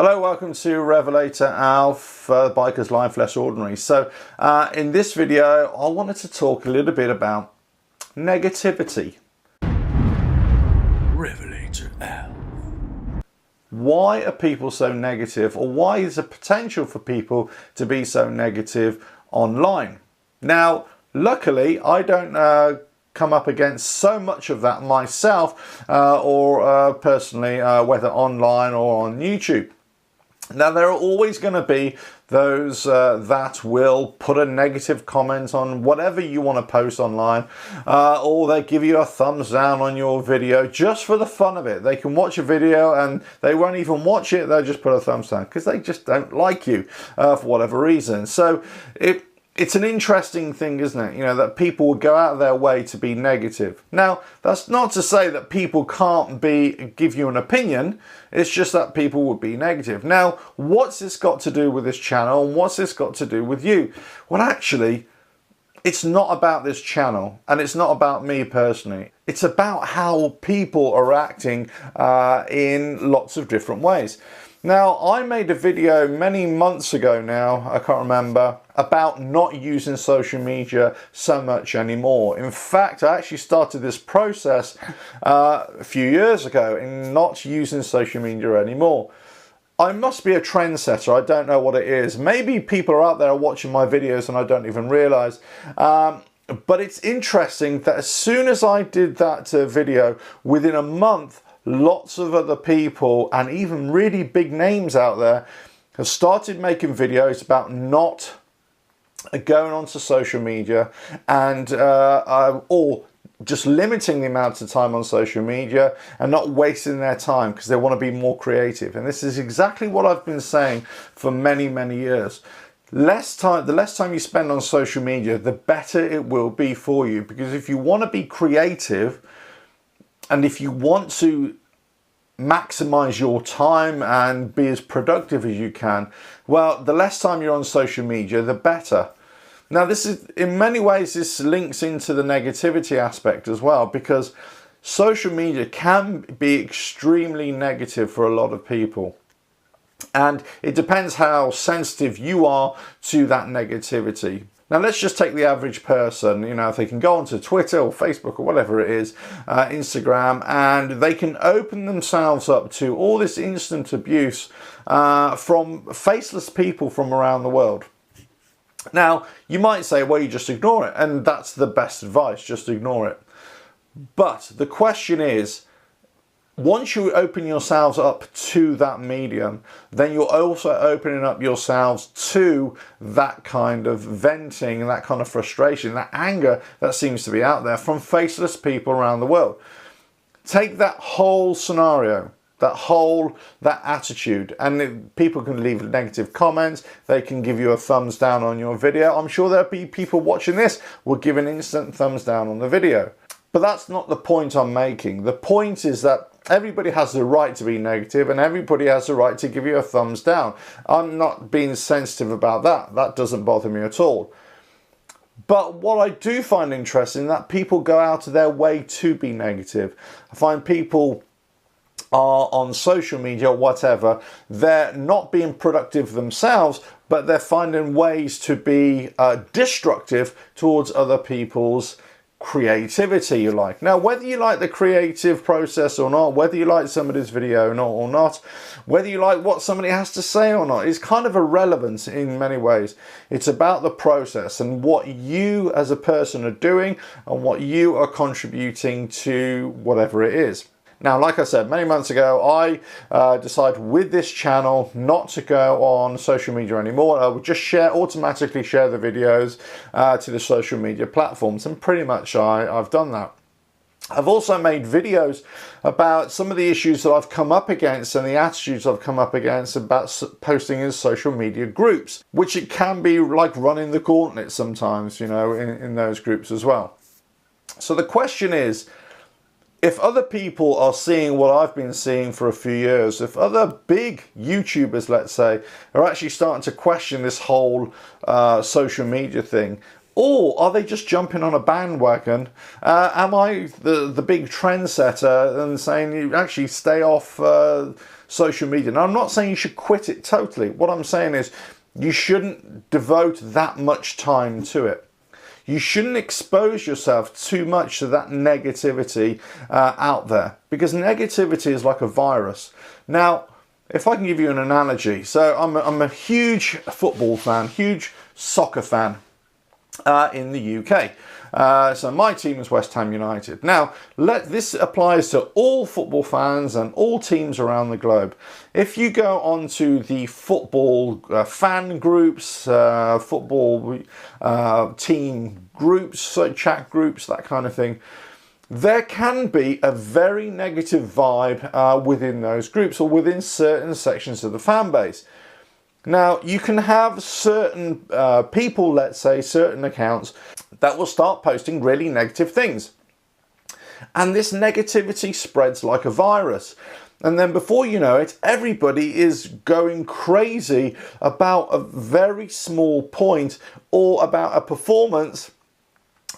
Hello, welcome to RevelatorAlf, Biker's Life Less Ordinary. So in this video, I wanted to talk a little bit about negativity. RevelatorAlf. Why are people so negative, or why is the potential for people to be so negative online? Now, luckily, I don't come up against so much of that myself, or personally, whether online or on YouTube. Now, there are always going to be those that will put a negative comment on whatever you want to post online, or they give you a thumbs down on your video just for the fun of it. They can watch a video and they won't even watch it, they'll just put a thumbs down because they just don't like you for whatever reason. So it's an interesting thing, isn't it? You know, that people will go out of their way to be negative. Now, that's not to say that people can't give you an opinion. It's just that people would be negative. Now, what's this got to do with this channel? And what's this got to do with you? Well, actually, it's not about this channel, and it's not about me personally. It's about how people are acting in lots of different ways. Now, I made a video many months ago now, I can't remember, about not using social media so much anymore. In fact, I actually started this process a few years ago in not using social media anymore. I must be a trendsetter, I don't know what it is. Maybe people are out there watching my videos and I don't even realise. But it's interesting that as soon as I did that video, within a month, lots of other people and even really big names out there have started making videos about not going onto social media and or just limiting the amount of time on social media and not wasting their time because they want to be more creative. And this is exactly what I've been saying for many years. The less time you spend on social media, the better it will be for you, because if you want to be creative and if you want to maximize your time and be as productive as you can, well, the less time you're on social media, the better. Now, this is, in many ways, this links into the negativity aspect as well, because social media can be extremely negative for a lot of people. And it depends how sensitive you are to that negativity. Now, let's just take the average person. You know, if they can go onto Twitter or Facebook or whatever it is, Instagram, and they can open themselves up to all this instant abuse from faceless people from around the world. Now, you might say, well, you just ignore it. And that's the best advice, just ignore it. But the question is, once you open yourselves up to that medium, then you're also opening up yourselves to that kind of venting, that kind of frustration, that anger that seems to be out there from faceless people around the world. Take that whole scenario, that attitude, and people can leave negative comments, they can give you a thumbs down on your video. I'm sure there'll be people watching this will give an instant thumbs down on the video. But that's not the point I'm making. The point is that everybody has the right to be negative and everybody has the right to give you a thumbs down. I'm not being sensitive about that. That doesn't bother me at all. But what I do find interesting is that people go out of their way to be negative. I find people are on social media or whatever, they're not being productive themselves, but they're finding ways to be destructive towards other people's creativity, you like. Now, whether you like the creative process or not, whether you like somebody's video or not, whether you like what somebody has to say or not, is kind of irrelevant in many ways. It's about the process and what you as a person are doing and what you are contributing to whatever it is. Now, like I said, many months ago, I decided with this channel not to go on social media anymore. I would just automatically share the videos to the social media platforms, and pretty much I've done that. I've also made videos about some of the issues that I've come up against and the attitudes I've come up against about posting in social media groups, which it can be like running the gauntlet sometimes, you know, in those groups as well. So the question is, if other people are seeing what I've been seeing for a few years, if other big YouTubers, let's say, are actually starting to question this whole social media thing, Or are they just jumping on a bandwagon? Am I the big trendsetter and saying you actually stay off social media? Now, I'm not saying you should quit it totally. What I'm saying is you shouldn't devote that much time to it. You shouldn't expose yourself too much to that negativity out there, because negativity is like a virus. Now, if I can give you an analogy, so I'm a huge football fan, huge soccer fan in the UK. So my team is West Ham United. Now, this applies to all football fans and all teams around the globe. If you go onto the football fan groups, football team groups, so chat groups, that kind of thing, there can be a very negative vibe within those groups or within certain sections of the fan base. Now, you can have certain people, let's say, certain accounts that will start posting really negative things. And this negativity spreads like a virus. And then before you know it, everybody is going crazy about a very small point or about a performance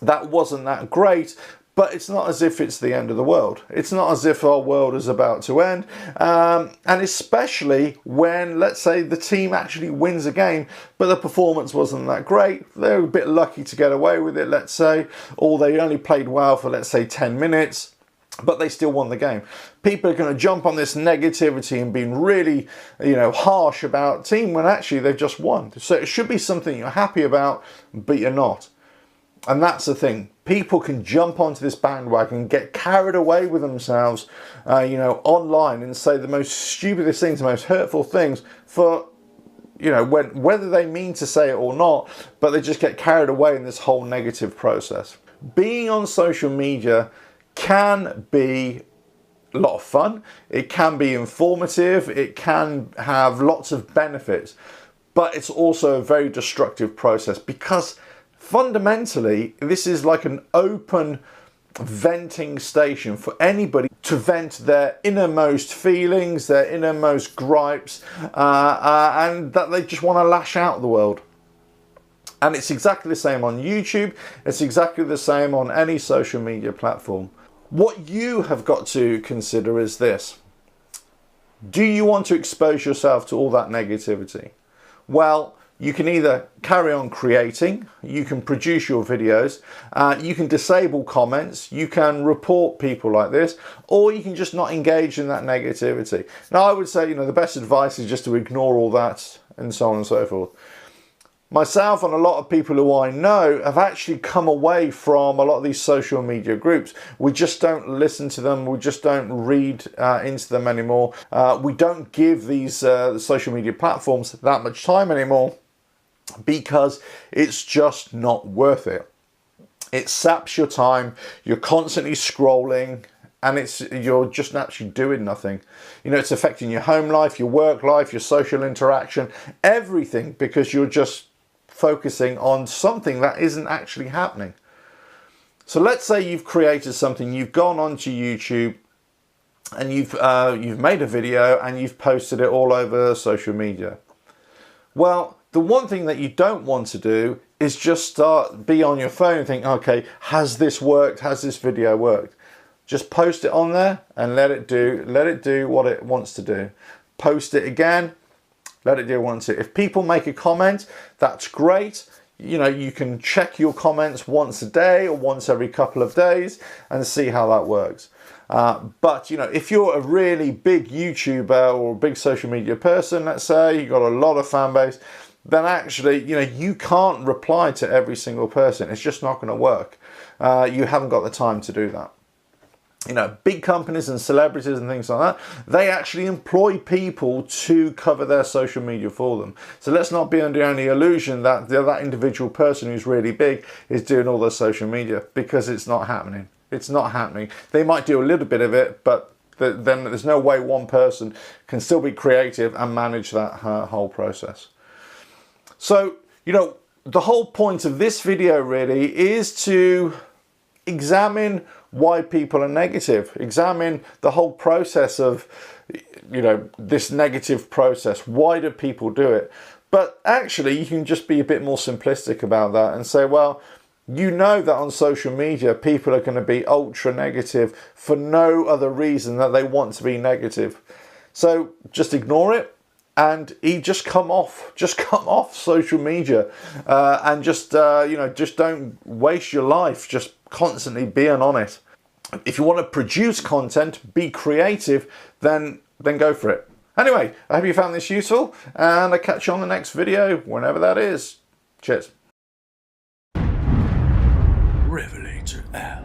that wasn't that great. But it's not as if it's the end of the world. It's not as if our world is about to end. And especially when, let's say, the team actually wins a game, but the performance wasn't that great. They're a bit lucky to get away with it, let's say, or they only played well for, let's say, 10 minutes, but they still won the game. People are going to jump on this negativity and being really, harsh about the team when actually they've just won. So it should be something you're happy about, but you're not. And that's the thing. People can jump onto this bandwagon, get carried away with themselves, online and say the most stupidest things, the most hurtful things for, whether they mean to say it or not, but they just get carried away in this whole negative process. Being on social media can be a lot of fun. It can be informative. It can have lots of benefits, but it's also a very destructive process because fundamentally, this is like an open venting station for anybody to vent their innermost feelings, their innermost gripes, and that they just want to lash out at the world. And it's exactly the same on YouTube. It's exactly the same on any social media platform. What you have got to consider is this. Do you want to expose yourself to all that negativity? Well, you can either carry on creating, you can produce your videos, you can disable comments, you can report people like this, or you can just not engage in that negativity. Now, I would say, the best advice is just to ignore all that and so on and so forth. Myself and a lot of people who I know have actually come away from a lot of these social media groups. We just don't listen to them. We just don't read into them anymore. We don't give these social media platforms that much time anymore because it's just not worth it. It saps your time. You're constantly scrolling and you're just actually doing nothing. It's affecting your home life, your work life, your social interaction, everything, because you're just focusing on something that isn't actually happening. So let's say you've created something, you've gone onto YouTube and you've made a video and you've posted it all over social media. Well, the one thing that you don't want to do is just be on your phone and think, okay, has this worked? Has this video worked? Just post it on there and let it do what it wants to do. Post it again. Let it do once. If people make a comment, that's great. You can check your comments once a day or once every couple of days and see how that works. But if you're a really big YouTuber or a big social media person, let's say you've got a lot of fan base, then actually, you can't reply to every single person. It's just not going to work. You haven't got the time to do that. Big companies and celebrities and things like that, they actually employ people to cover their social media for them. So let's not be under any illusion that that individual person who's really big is doing all their social media, because it's not happening. It's not happening. They might do a little bit of it, but then there's no way one person can still be creative and manage that whole process. So, the whole point of this video really is to examine why people are negative. Examine the whole process of, this negative process. Why do people do it? But actually, you can just be a bit more simplistic about that and say, well, you know that on social media, people are going to be ultra negative for no other reason that they want to be negative. So just ignore it and just come off social media, and just, just don't waste your life just constantly being on it. If you want to produce content, be creative, then go for it. Anyway, I hope you found this useful, and I'll catch you on the next video, whenever that is. Cheers. RevelatorAlf.